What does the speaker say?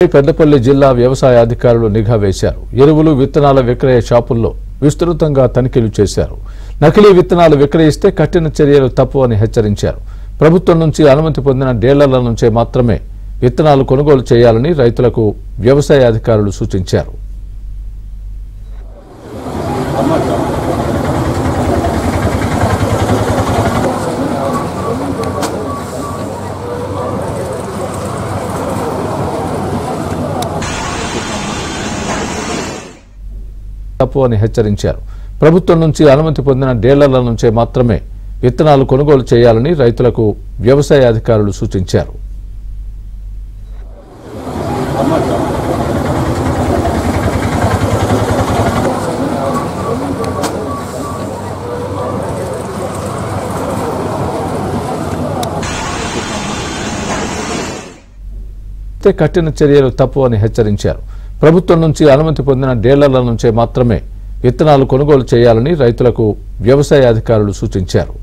పెద్దపల్లి జిల్లా వ్యవసాయ అధికారులు నిఘా వేశారు. ఎరువులు విత్తనాల విక్రయ షాపుల్లో విస్తృతంగా తనిఖీలు చేశారు. నకిలీ విత్తనాలు విక్రయిస్తే కఠిన చర్యలు తప్పవని హెచ్చరించారు. ప్రభుత్వం నుంచి అనుమతి పొందిన డీలర్ల నుంచే మాత్రమే విత్తనాలు కొనుగోలు చేయాలని రైతులకు వ్యవసాయ అధికారులు సూచించారు. తప్పవని హెచ్చరించారు. ప్రభుత్వం నుంచి అనుమతి పొందిన డీలర్ల నుంచే మాత్రమే విత్తనాలు కొనుగోలు చేయాలని రైతులకు వ్యవసాయ అధికారులు సూచించారు. కఠిన చర్యలు తప్పవని హెచ్చరించారు. ప్రభుత్వం నుంచి అనుమతి పొందిన డీలర్ల నుంచే మాత్రమే విత్తనాలు కొనుగోలు చేయాలని రైతులకు వ్యవసాయ అధికారులు సూచించారు.